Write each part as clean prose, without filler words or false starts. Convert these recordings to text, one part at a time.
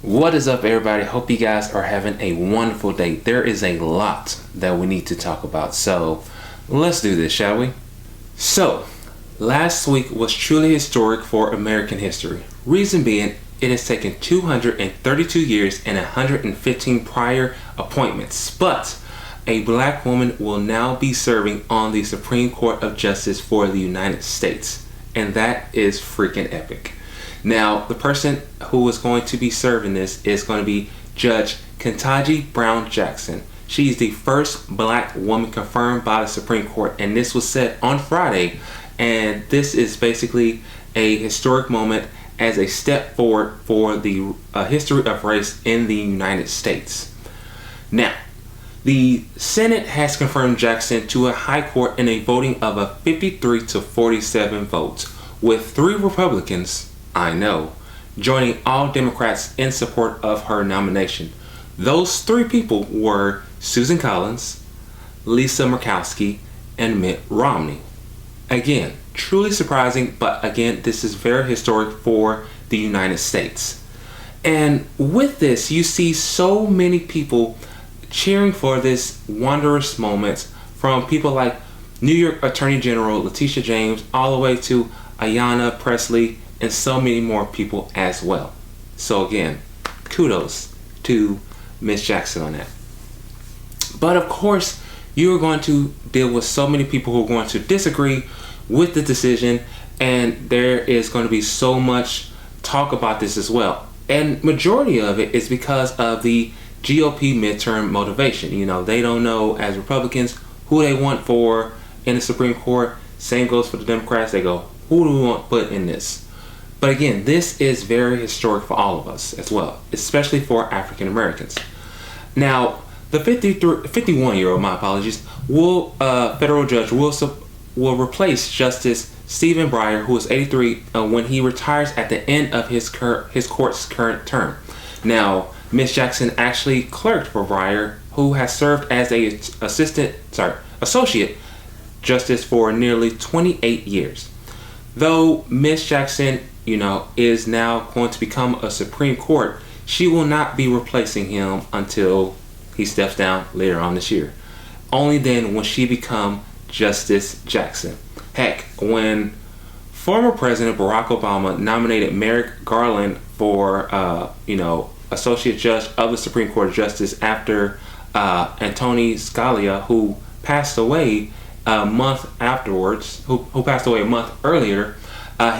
What is up, everybody? Hope you guys are having a wonderful day. There is a lot that we need to talk about, so let's do this, shall we? So, last week was truly historic for American history. Reason being, it has taken 232 years and 115 prior appointments, but a black woman will now be serving on the Supreme Court of Justice for the United States, and that is freaking epic. Now, the person who is going to be serving this is going to be Judge Ketanji Brown Jackson. She's the first black woman confirmed by the Supreme Court, and this was said on Friday. And this is basically a historic moment as a step forward for the history of race in the United States. Now, the Senate has confirmed Jackson to a high court in a voting of a 53 to 47 votes, with 3 Republicans, I know, joining all Democrats in support of her nomination. Those 3 people were Susan Collins, Lisa Murkowski, and Mitt Romney. Again, truly surprising, but again, this is very historic for the United States. And with this, you see so many people cheering for this wondrous moment, from people like New York Attorney General Letitia James all the way to Ayanna Pressley, and so many more people as well. So again, kudos to Miss Jackson on that. But of course, you're going to deal with so many people who are going to disagree with the decision, and there is going to be so much talk about this as well. And majority of it is because of the GOP midterm motivation. You know, they don't know as Republicans who they want for in the Supreme Court. Same goes for the Democrats. They go, who do we want put in this? But again, this is very historic for all of us as well, especially for African Americans. Now, the 51-year-old, my apologies, federal judge will replace Justice Stephen Breyer, who is 83, when he retires at the end of his court's current term. Now, Ms. Jackson actually clerked for Breyer, who has served as a associate justice for nearly 28 years. Though Ms. Jackson, is now going to become a Supreme Court, she will not be replacing him until he steps down later on this year. Only then will she become Justice Jackson. Heck, when former President Barack Obama nominated Merrick Garland for, Associate Judge of the Supreme Court of Justice after Antonin Scalia, who passed away a month afterwards, who passed away a month earlier,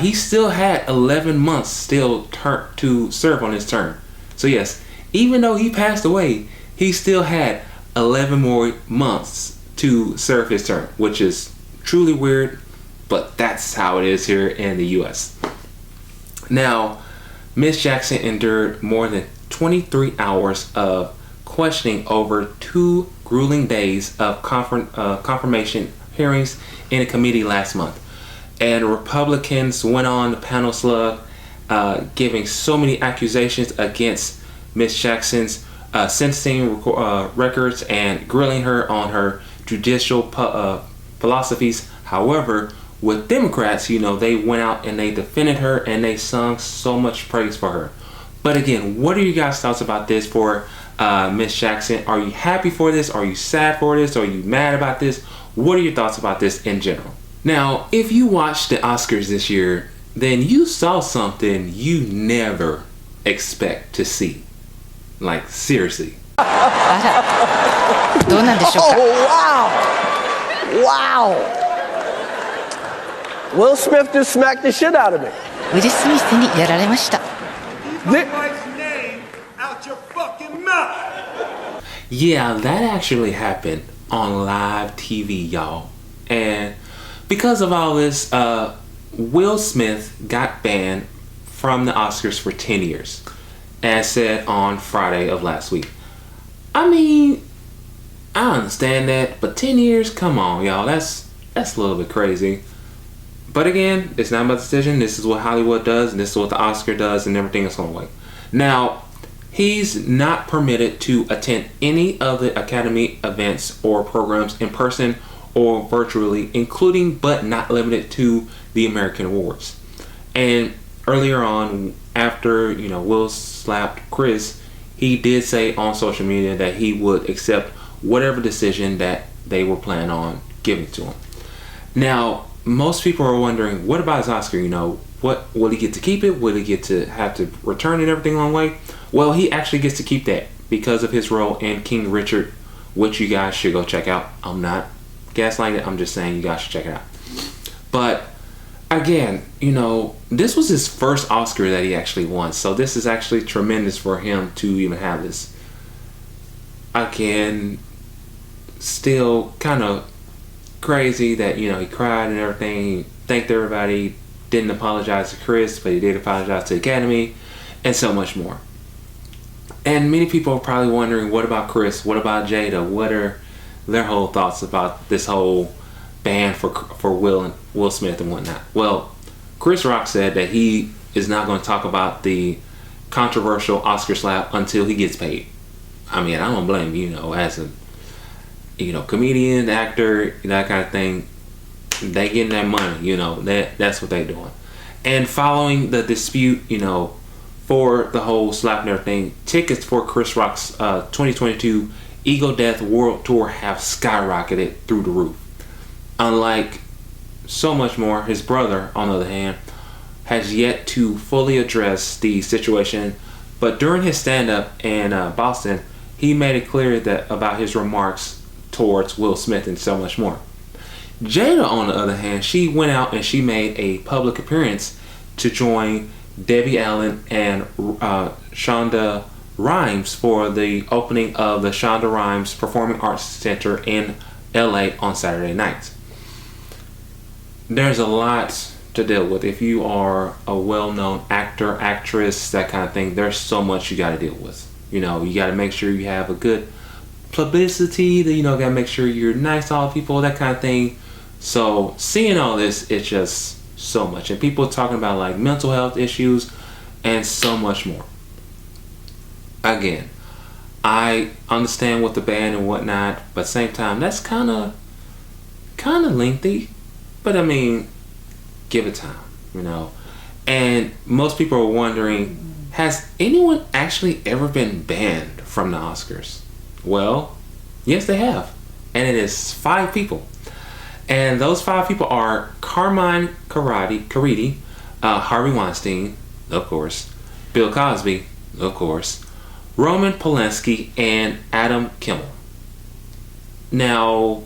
he still had 11 months still to serve on his term. So yes, even though he passed away, he still had 11 more months to serve his term, which is truly weird, but that's how it is here in the U.S. Now, Ms. Jackson endured more than 23 hours of questioning over 2 grueling days of confirmation hearings in a committee last month. And Republicans went on the panel slug, giving so many accusations against Ms. Jackson's sentencing records and grilling her on her judicial philosophies. However, with Democrats, they went out and they defended her and they sung so much praise for her. But again, what are you guys' thoughts about this for Ms. Jackson? Are you happy for this? Are you sad for this? Are you mad about this? What are your thoughts about this in general? Now, if you watched the Oscars this year, then you saw something you never expect to see. Like, seriously. Oh, wow! Will Smith just smacked the shit out of me. ウィル・スミスにやられました。 Yeah, that actually happened on live TV, y'all. And because of all this, Will Smith got banned from the Oscars for 10 years, as said on Friday of last week. I mean, I understand that, but 10 years? Come on, y'all. That's a little bit crazy. But again, it's not about the decision. This is what Hollywood does, and this is what the Oscar does, and everything is on the way. Now, he's not permitted to attend any of the Academy events or programs in person or virtually, including but not limited to the American Awards. And earlier on, after Will slapped Chris, he did say on social media that he would accept whatever decision that they were planning on giving to him. Now, most people are wondering, what about his Oscar? What will he get to keep it? Will he get to have to return it, everything along the way? Well, he actually gets to keep that because of his role in King Richard, which you guys should go check out. I'm not gaslighting it. I'm just saying you guys should check it out. But again, this was his first Oscar that he actually won. So this is actually tremendous for him to even have this. Again, still kind of crazy that, he cried and everything. He thanked everybody. Didn't apologize to Chris, but he did apologize to the Academy, and so much more. And many people are probably wondering, what about Chris? What about Jada? What are their whole thoughts about this whole ban for Will Smith and whatnot? Well, Chris Rock said that he is not going to talk about the controversial Oscar slap until he gets paid. I mean, I don't blame you, as a comedian, actor, that kind of thing. They getting that money, that's what they doing. And following the dispute, for the whole slap and everything, tickets for Chris Rock's 2022 Ego Death World Tour have skyrocketed through the roof. Unlike so much more, his brother, on the other hand, has yet to fully address the situation. But during his stand-up in Boston, he made it clear that about his remarks towards Will Smith and so much more. Jada, on the other hand, she went out and she made a public appearance to join Debbie Allen and Shonda Rhimes for the opening of the Shonda Rhimes Performing Arts Center in LA on Saturday night. There's a lot to deal with. If you are a well-known actor, actress, that kind of thing, there's so much you got to deal with. You got to make sure you have a good publicity, got to make sure you're nice to all people, that kind of thing. So seeing all this, it's just so much. And people talking about like mental health issues and so much more. Again, I understand with the ban and whatnot, but at the same time, that's kind of lengthy. But I mean, give it time, And most people are wondering, has anyone actually ever been banned from the Oscars? Well, yes, they have. And it is 5 people. And those 5 people are Carmine Caridi, Harvey Weinstein, of course, Bill Cosby, of course, Roman Polanski, and Adam Kimmel. Now,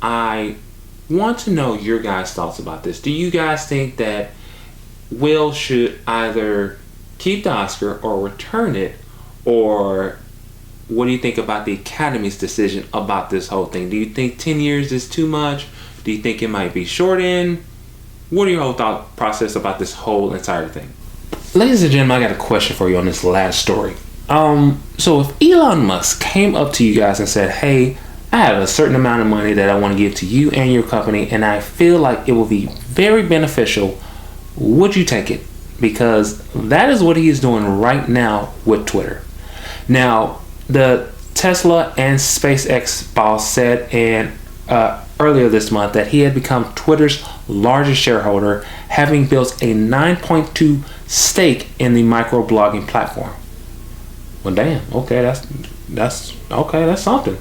I want to know your guys' thoughts about this. Do you guys think that Will should either keep the Oscar or return it, or what do you think about the Academy's decision about this whole thing? Do you think 10 years is too much? Do you think it might be shortened? What are your whole thought process about this whole entire thing? Ladies and gentlemen, I got a question for you on this last story. So if Elon Musk came up to you guys and said, hey, I have a certain amount of money that I want to give to you and your company, and I feel like it will be very beneficial, would you take it? Because that is what he is doing right now with Twitter. Now, the Tesla and SpaceX boss said earlier this month that he had become Twitter's largest shareholder, having built a 9.2 stake in the microblogging platform. Well, damn. Okay, that's something.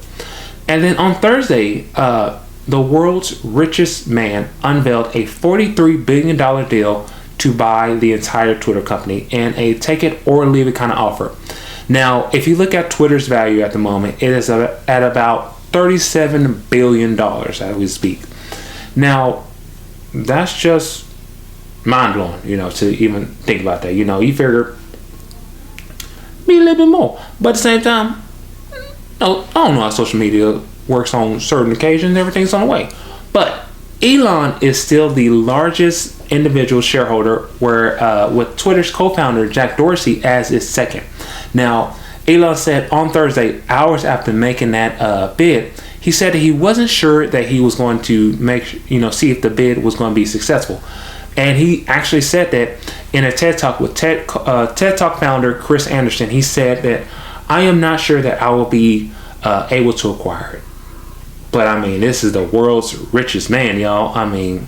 And then on Thursday, the world's richest man unveiled a $43 billion deal to buy the entire Twitter company in a take it or leave it kind of offer. Now, if you look at Twitter's value at the moment, it is at about $37 billion as we speak. Now, that's just mind-blowing, to even think about that. You figure be a little bit more. But at the same time, I don't know how social media works on certain occasions. Everything's on the way. But Elon is still the largest individual shareholder, where with Twitter's co-founder Jack Dorsey as its second. Now, Elon said on Thursday, hours after making that bid, he said that he wasn't sure that he was going to see if the bid was going to be successful. And he actually said that in a TED Talk with TED Talk founder Chris Anderson. He said that, I am not sure that I will be able to acquire it. But I mean, this is the world's richest man, y'all. I mean,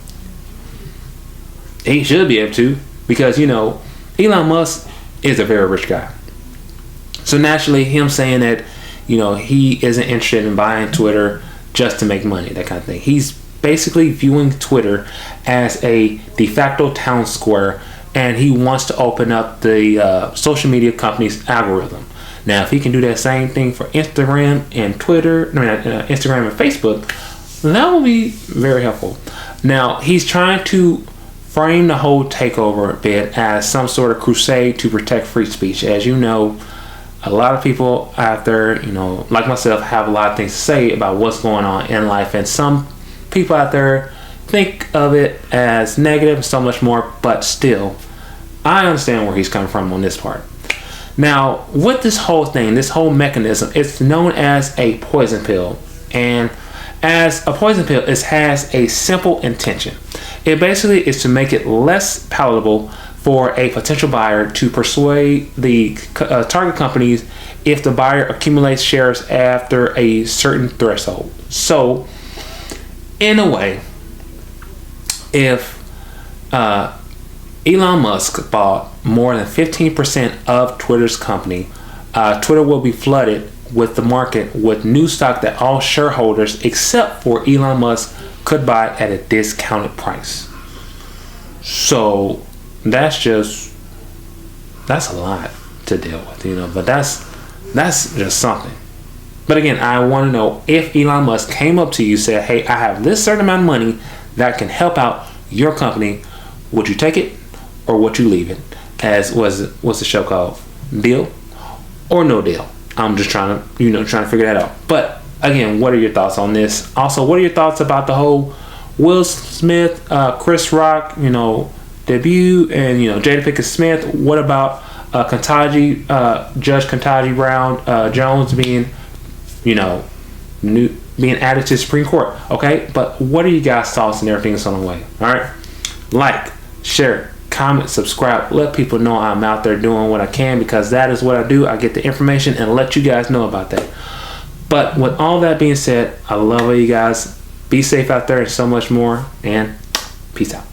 he should be able to. because Elon Musk is a very rich guy. So naturally, him saying that he isn't interested in buying Twitter just to make money, that kind of thing. He's basically viewing Twitter as a de facto town square, and he wants to open up the social media company's algorithm. Now, if he can do that same thing for Instagram and Twitter, Instagram and Facebook, that will be very helpful. Now, he's trying to frame the whole takeover bid as some sort of crusade to protect free speech. As you know, a lot of people out there, like myself, have a lot of things to say about what's going on in life, and some people out there think of it as negative and so much more, but still, I understand where he's coming from on this part. Now, with this whole thing, this whole mechanism, it's known as a poison pill. And as a poison pill, it has a simple intention. It basically is to make it less palatable for a potential buyer to persuade the target companies if the buyer accumulates shares after a certain threshold. So, in a way, if Elon Musk bought more than 15% of Twitter's company, Twitter will be flooded with the market with new stock that all shareholders except for Elon Musk could buy at a discounted price. So that's a lot to deal with, but that's just something. But again, I want to know, if Elon Musk came up to you and said, hey, I have this certain amount of money that can help out your company, would you take it or would you leave it? As what's the show called? Deal or no deal? I'm just trying to figure that out. But again, what are your thoughts on this? Also, what are your thoughts about the whole Will Smith, Chris Rock, debut, and Jada Pinkett Smith? What about Ketanji, Judge Ketanji Brown Jones being being added to the Supreme Court? Okay, but what are you guys' thoughts and everything that's on the way? All right, like, share, comment, subscribe. Let people know I'm out there doing what I can, because that is what I do. I get the information and let you guys know about that. But with all that being said, I love you guys. Be safe out there and so much more. And peace out.